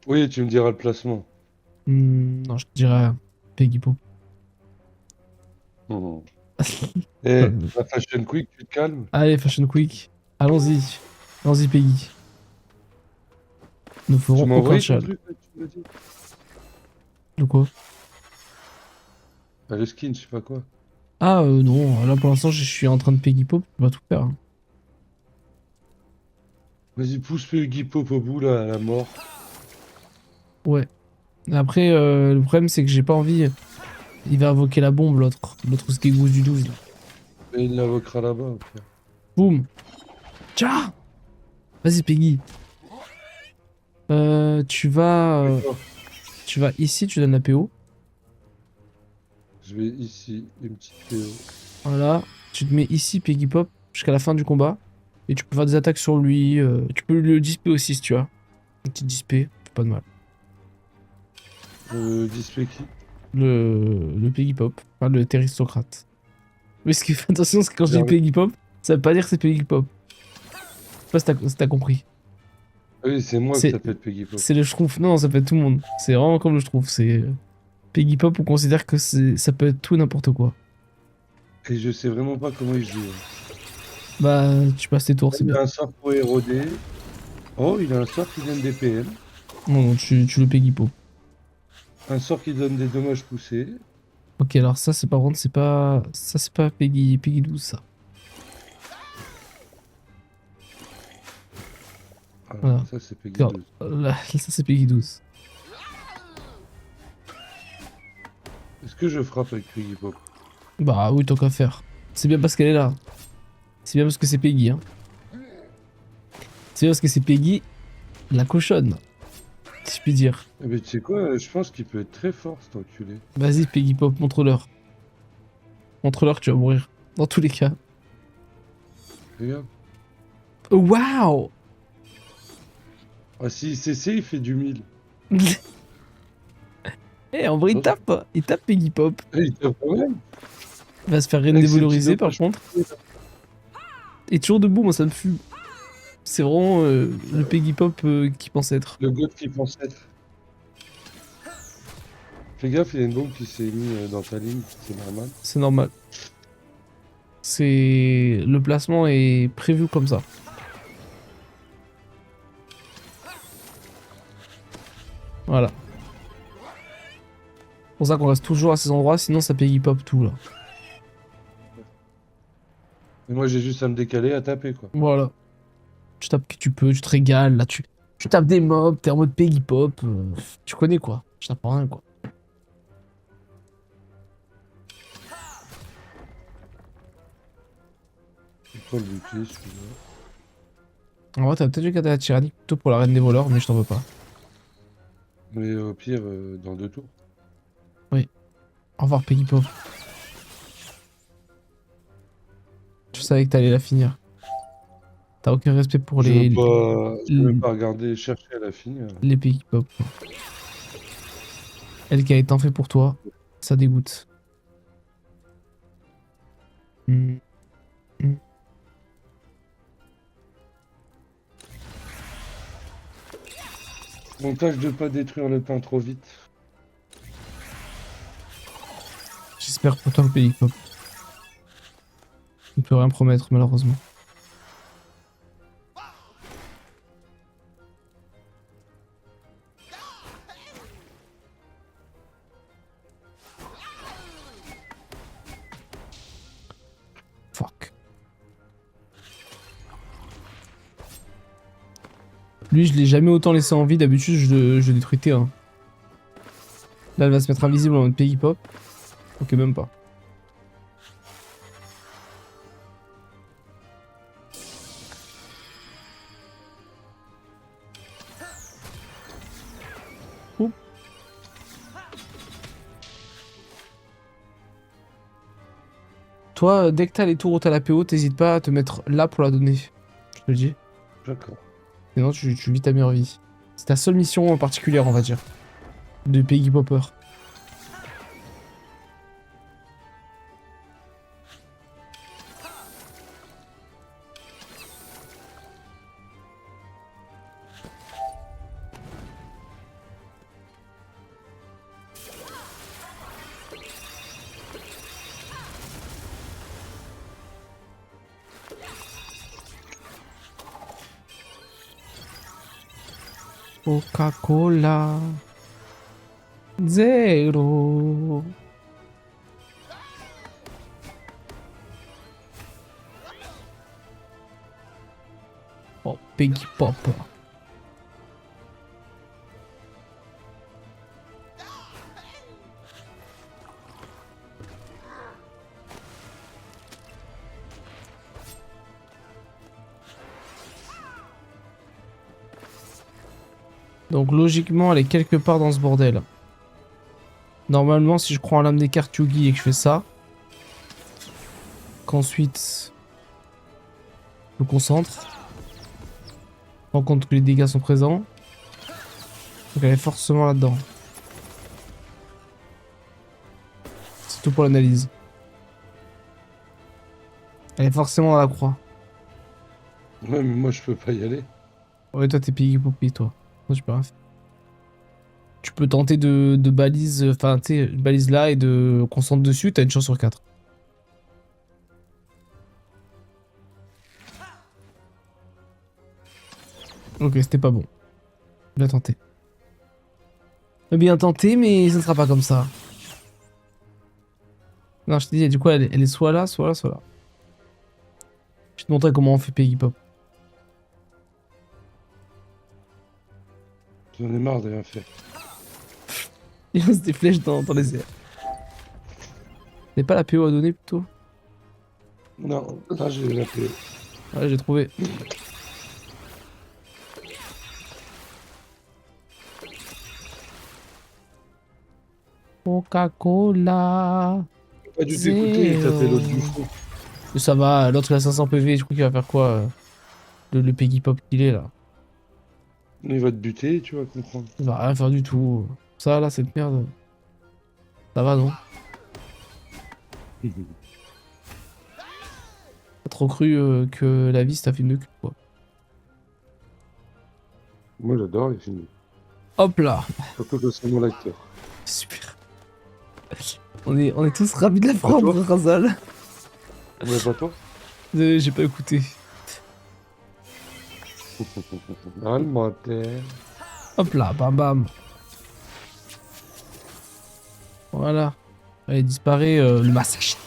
Oui, tu me diras le placement. Non, je te dirais Peggy Pop. Mhm. Eh, la Fashion Quick, tu te calmes? Allez, Fashion Quick. Allons-y. Allons-y, Peggy. Nous Tu ferons m'as aucun envoyé ton chial. truc, là, tu m'as dit? De quoi? Ah, le skin, je sais pas quoi. Ah, non. Là, pour l'instant, je suis en train de Peggy Pop. On va tout faire, hein. Vas-y, pousse le Guy Pop au bout, là, à la mort. Ouais. Après, le problème, c'est que j'ai pas envie. Il va invoquer la bombe, l'autre. L'autre Skegousse du 12, là. Et il l'invoquera là-bas, au pire. Boum. Tcha. Vas-y, Peggy. Tu vas... D'accord. tu vas ici, tu donnes la PO. Je vais ici, une petite PO. Voilà. Tu te mets ici, Peggy Pop, jusqu'à la fin du combat. Et tu peux faire des attaques sur lui. Tu peux le disper aussi, si tu as. Un petit disper, fait pas de mal. Display qui? Le Peggy Pop. Enfin, le Terroristocrate. Mais ce qui fait attention, c'est que quand je dis J'arrive. Peggy Pop, ça veut pas dire que c'est Peggy Pop. Je sais pas si t'as compris. Ah oui, c'est moi que C'est t'appelles Peggy Pop. c'est le Schtroumpf. Non, ça peut être tout le monde. C'est vraiment comme le Schtroumpf. C'est Peggy Pop, on considère que ça peut être tout et n'importe quoi. Et je sais vraiment pas comment il joue, hein. Bah, tu passes tes tours, Là, c'est il bien. a un sort pour éroder. Oh, il a un sort qui donne des PM. Non, non, tu le Peggy Pop. Un sort qui donne des dommages poussés. Ok, alors ça, c'est par contre, c'est pas. Ça, c'est pas Peggy 12, ça. Ah, Voilà. ça, c'est Peggy Regarde, 12. là, ça, c'est Peggy 12. Est-ce que je frappe avec Peggy Pop? Bah oui, tant qu'à faire. C'est bien parce qu'elle est là. C'est bien parce que c'est Peggy, hein. C'est bien parce que c'est Peggy, la cochonne, si je puis dire. Eh ben, tu sais quoi, je pense qu'il peut être très fort, cet enculé. Vas-y, Peggy Pop, montre-leur. Montre-leur que tu vas mourir. Dans tous les cas. Regarde. Waouh! Ah, s'il CC, il fait du 1000. Eh, en vrai, il Attention. tape. Il tape Peggy Pop. Ah, il tape quand même. Il va se faire reine Avec ses petits dévaloriser, par dommages contre. poussés, là. Et toujours debout, moi, ça me fume. C'est vraiment le Peggy Pop qui pense être. Le god qui pense être. Fais gaffe, il y a une bombe qui s'est mise dans ta ligne, c'est normal. C'est normal. C'est... Le placement est prévu comme ça. Voilà. C'est pour ça qu'on reste toujours à ces endroits, sinon ça Peggy Pop tout, là. Et moi, j'ai juste à me décaler, à taper, quoi. Voilà. Tu tapes qui tu peux, tu te régales, là, tu tapes des mobs, t'es en mode Peggy Pop. Tu connais, quoi. Je t'apprends rien, quoi. Je prends le bouclier, celui-là. En vrai, t'as peut-être dû garder la tyrannie plutôt pour la reine des voleurs, mais je t'en veux pas. Mais au pire, dans 2 tours. Oui. Au revoir, Peggy Pop. Je savais que t'allais la finir. T'as aucun respect pour Je veux même pas regarder, chercher à la finir. les Peggy Pop. Elle qui a été en fait pour toi, ça dégoûte. Hmm, hmm. On tâche de pas détruire le pain trop vite. J'espère pour toi le Peggy Pop. On peut rien promettre, malheureusement. Fuck. Lui, je l'ai jamais autant laissé en vie. D'habitude, je le détruis T1. Là, elle va se mettre invisible en mode Peggy Pop. Ok, même pas. Oup. Toi, dès que t'as les tours où t'as la PO, t'hésites pas à te mettre là pour la donner. Je te le dis. D'accord. Sinon, tu vis ta meilleure vie. C'est ta seule mission en particulière, on va dire. De Peggy Popper. Coca-Cola. Zero. Oh, Peggy Pop. Donc logiquement, elle est quelque part dans ce bordel. Normalement, si je prends l'âme des cartes Yugi et que je fais ça, qu'ensuite je me concentre, rends compte que les dégâts sont présents, donc elle est forcément là-dedans. C'est tout pour l'analyse. Elle est forcément dans la croix. Ouais, mais moi je peux pas y aller. Ouais, toi t'es Piggy Poppy, toi. Moi je peux rien faire. Tu peux tenter de balise, enfin tu sais, balise là et de concentre dessus, t'as une chance sur 4. Ok, c'était pas bon. Bien tenté. Bien tenté, mais ça ne sera pas comme ça. Non, je te dis, du coup, elle est soit là, soit là, soit là. Je vais te montrer comment on fait Peggy Pop. J'en ai marre de rien faire. Il lance des flèches dans les airs. C'est pas la PO à donner plutôt? Non, là j'ai la paix. Ouais, j'ai trouvé. Coca-Cola. Pas dû t'écouter et taper l'autre du Zéro. fond. Mais ça va, l'autre il a 500 PV, je crois qu'il va faire quoi le Peggy Pop qu'il est là. Il va te buter, tu vas comprendre. Il va rien faire du tout. Ça là, cette merde. Ça va non? T'as trop cru que la vie c'est un film de cul quoi. Moi j'adore les films. Hop là. Surtout que c'est mon acteur. Super. On est tous ravis de la toi prendre, Razal. Mais pas toi. J'ai pas écouté. Allemataire. Hop là, bam bam. Voilà. Allez, disparaît le massacre.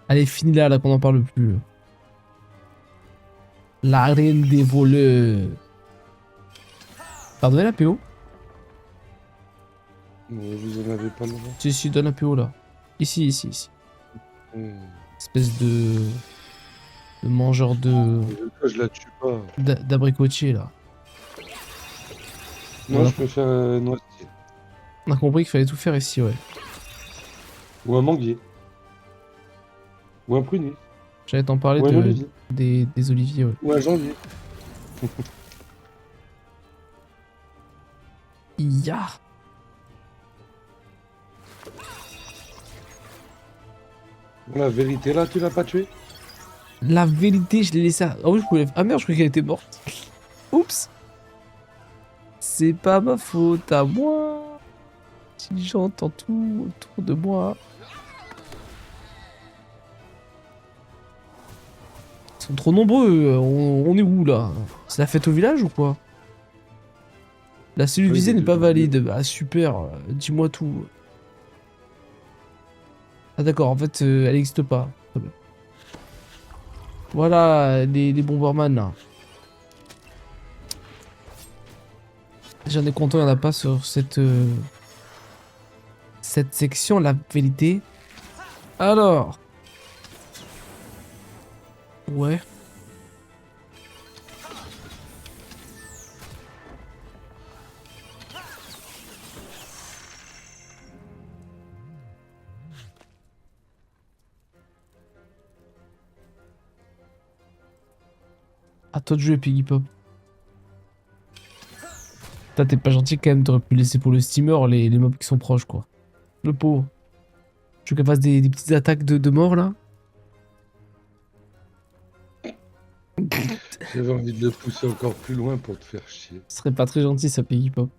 Allez, fini là qu'on en parle plus. La reine des voleurs. Pardonnez la PO? Vous en avez pas le droit. Si, donne la PO là. Ici, ici, ici. Espèce de mangeur de Je la tue pas. d'abricotier là. Moi je préfère un noisetier. On a compris qu'il fallait tout faire ici, ouais. Ou un manguier. Ou un prunier. J'allais t'en parler Ou un olivier. des oliviers, ouais. Ou un janvier. Ya. La vérité là, tu l'as pas tué? La vérité, je l'ai laissé à... Ah oui, je pouvais... Ah merde, je croyais qu'elle était morte. Oups. C'est pas ma faute à moi. Si j'entends tout autour de moi. Ils sont trop nombreux. On est où là? C'est la fête au village ou quoi? La cellule Oui, visée il y a n'est pas deux- valide. Ah super. Dis-moi tout. Ah d'accord, en fait, elle n'existe pas. Très bien. Voilà, les Bomberman là. J'en ai content, il n'y en a pas sur cette section, la vérité. Alors. Ouais. À toi de jouer, Piggy Pop. T'es pas gentil quand même, t'aurais pu laisser pour le steamer les mobs qui sont proches, quoi. Le pauvre. Tu veux qu'elle fasse des petites attaques de mort, là? J'avais envie de le pousser encore plus loin pour te faire chier. Ce serait pas très gentil, ça, Piggy Pop.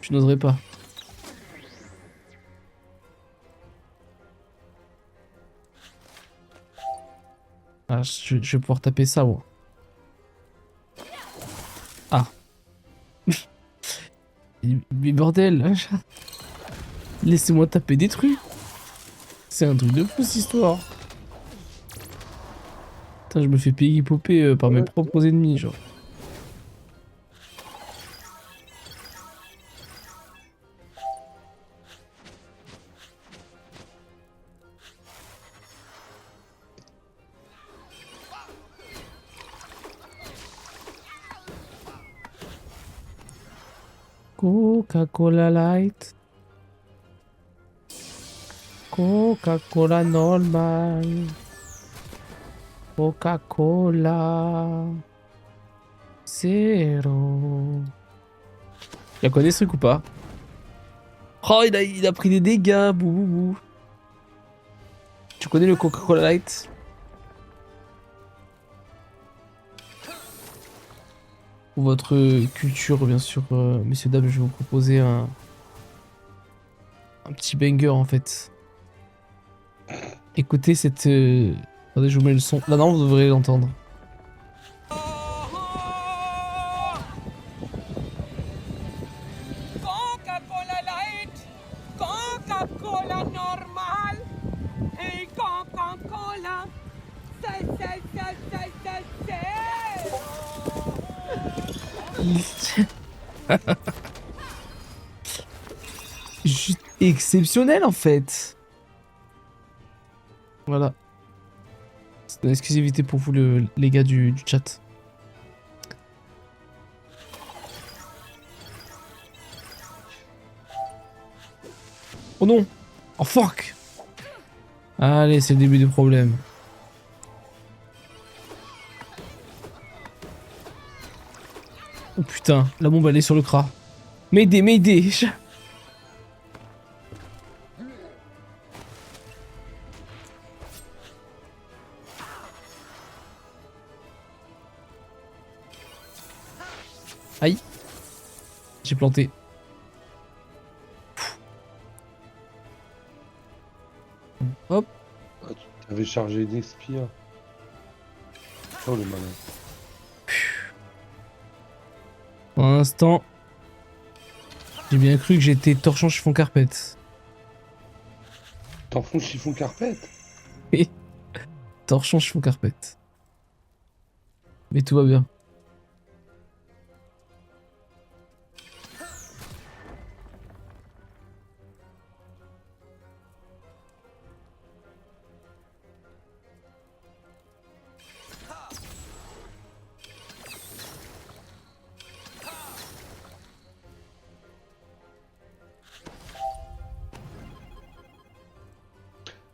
Je n'oserais pas. Ah, je vais pouvoir taper ça, moi. Mais bordel. Laissez-moi taper des trucs. C'est un truc de fou cette histoire. Putain, je me fais payer popper par mes propres ennemis, genre. Coca-Cola Light. Coca-Cola normal. Coca-Cola. Zéro. Tu connais ce truc ou pas? Oh, il a pris des dégâts, bouh bouh bouh. Tu connais le Coca-Cola Light? Pour votre culture, bien sûr, messieurs, dames, je vais vous proposer un petit banger en fait. Écoutez cette. Attendez, je vous mets le son. Là, non, vous devrez l'entendre. Coca-Cola Light, Coca-Cola normal et Coca-Cola. C'est. Juste exceptionnel en fait. Voilà. C'est une exclusivité pour vous, les gars du chat. Oh non! Oh fuck! Allez, c'est le début du problème. Oh putain, la bombe elle est sur le cras. M'aider, m'aider! Aïe! J'ai planté. Hop! Ah, tu avais chargé une expire. Oh le malin. Pour l'instant, j'ai bien cru que j'étais torchon chiffon carpette. Torchon chiffon carpette? Oui. Torchon chiffon carpette. Mais tout va bien.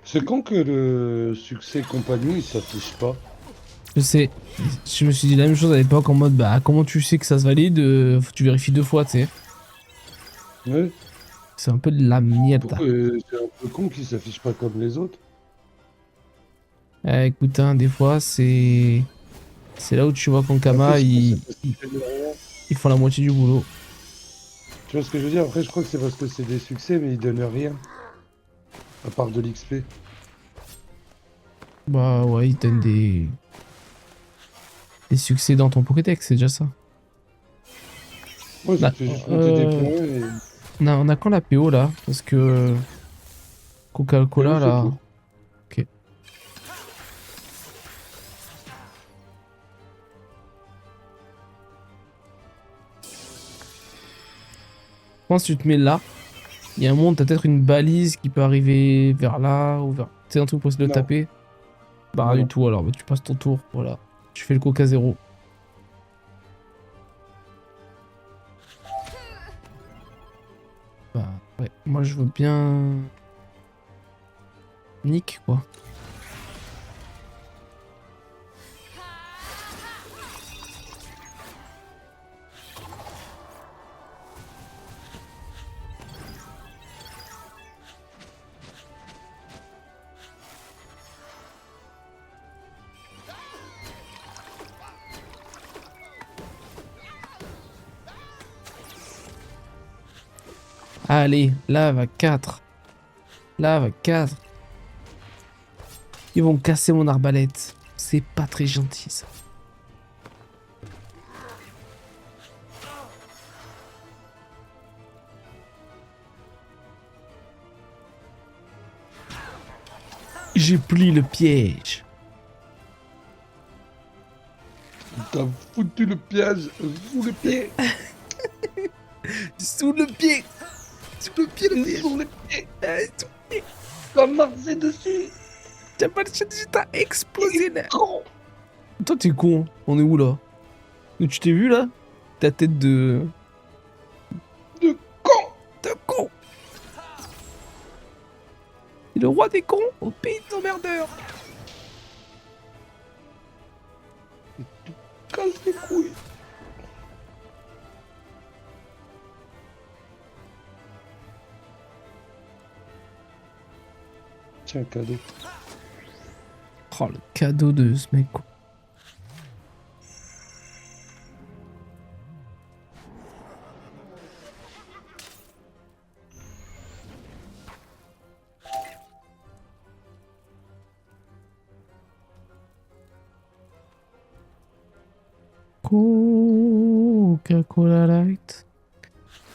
C'est quand que le succès compagnon il s'affiche pas? Je sais. Je me suis dit la même chose à l'époque en mode bah comment tu sais que ça se valide, faut que tu vérifies 2 fois, tu sais. Ouais. C'est un peu de la merde. Pourquoi c'est un peu con qu'il s'affiche pas comme les autres? Écoute, hein, des fois c'est là où tu vois qu'Ankama Après, je crois que ils c'est parce qu'ils donnent rien. font la moitié du boulot. Tu vois ce que je veux dire? Après, je crois que c'est parce que c'est des succès, mais ils donnent rien. À part de l'XP. Bah ouais, ils donnent des succès dans ton Pokédex, c'est déjà ça. Ouais, ça Bah, te fait juste monter des points et... on a quand la PO là? Parce que Coca-Cola PO, là. c'est tout. Ok. Je pense que tu te mets là. Il y a un moment, t'as peut-être une balise qui peut arriver vers là ou vers. Tu sais, un truc pour essayer de le Non. taper. Bah, rien Non. du tout alors. Bah, tu passes ton tour. Voilà. Tu fais le Coca 0. Bah, ouais. Moi, je veux bien. Nick, quoi. Allez, lave 4. Lave 4. Ils vont me casser mon arbalète. C'est pas très gentil, ça. J'ai pris le piège. T'as foutu le piège sous le pied. Sous le pied. Sous le pied, le piège. Sous le pied. Sous- T'as marché dessus. T'as pas le chat, t'as explosé là. Con. Toi, t'es con. On est où là? Tu t'es vu là? Ta tête de. De con. De con. C'est le roi des cons au pays des emmerdeurs. Casse les couilles. Tiens, cadeau. Oh, le cadeau de ce mec. Quoi. Coca-Cola Light.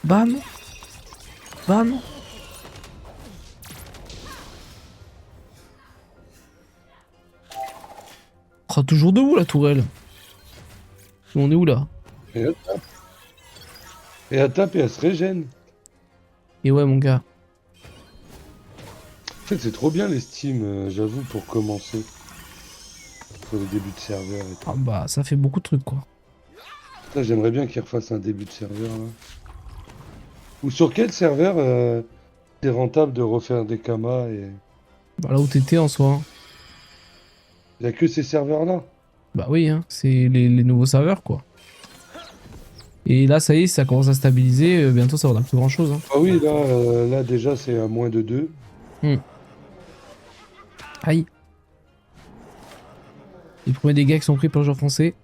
Bam. Bam. Oh, toujours debout la tourelle. On est où là? Et elle tape. Et elle tape et elle se régène. Et ouais mon gars. En fait, c'est trop bien les Steam, j'avoue, pour commencer. Pour le début de serveur et tout. Ah bah ça fait beaucoup de trucs quoi. Putain, j'aimerais bien qu'ils refassent un début de serveur là. Ou sur quel serveur c'est rentable de refaire des kamas et. Bah là où t'étais en soi. Il a que ces serveurs là. Bah oui hein, c'est les nouveaux serveurs quoi. Et là ça y est, ça commence à stabiliser, bientôt ça vaudra plus grand chose. Hein. Ah oui, là déjà c'est à moins de 2. Aïe. Les premiers dégâts qui sont pris par le joueur français.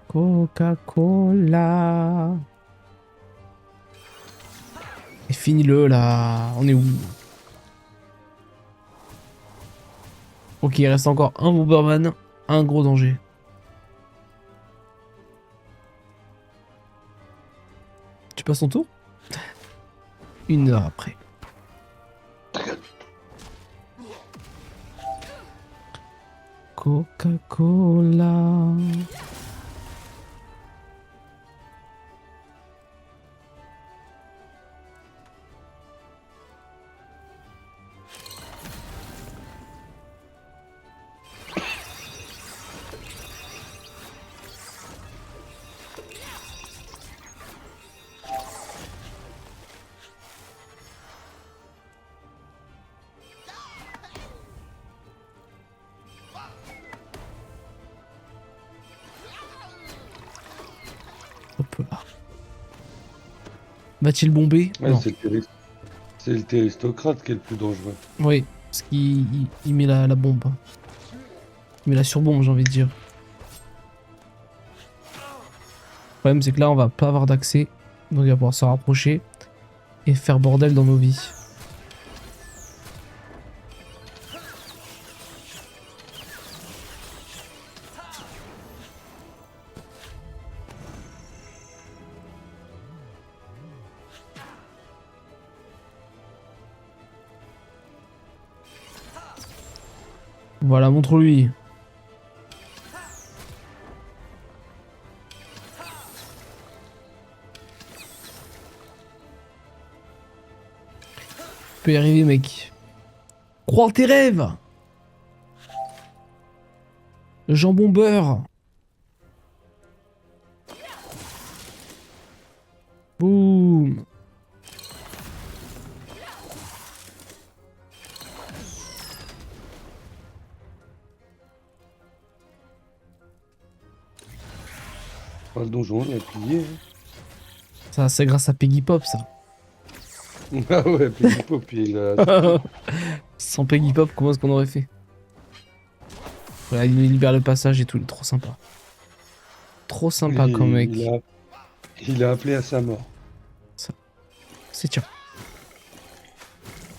Coca-Cola. Et finis-le là. On est où? Ok, il reste encore un Bomberman, un gros danger. Tu passes ton tour? 1 heure après. Coca-Cola. Hop là. Va-t-il bomber? Ouais, Non. c'est le téristocrate qui est le plus dangereux. Oui, parce qu'il il met la bombe. Il met la surbombe, j'ai envie de dire. Le problème, c'est que là, on va pas avoir d'accès. Donc, il va pouvoir se rapprocher et faire bordel dans nos vies. Voilà, montre-lui. Tu peux y arriver, mec. Crois en tes rêves. Le jambon beurre. Boum. Pas le donjon, il a plié. Ça, c'est grâce à Peggy Pop, ça. Hein. Ah ouais, Peggy Pop, il a... Sans Peggy Pop, comment est-ce qu'on aurait fait? Voilà, il nous libère le passage et tout, il est trop sympa. Trop sympa comme mec. Il a appelé à sa mort. C'est tiens.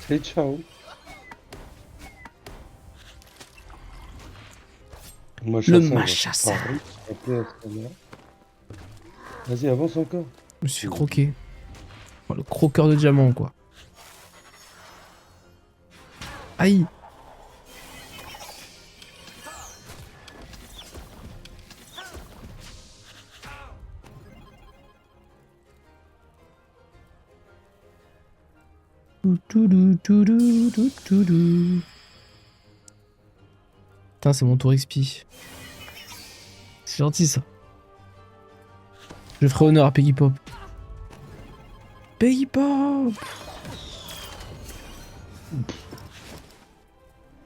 C'est ciao. Le Machassa. Appelé à sa mort. Vas-y, avance encore. Je me suis fait croquer. Oh, le croqueur de diamant, quoi. Aïe. Putain, c'est mon tour XP. C'est gentil, ça. Je ferai honneur à Peggy Pop. Peggy Pop.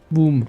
Boum.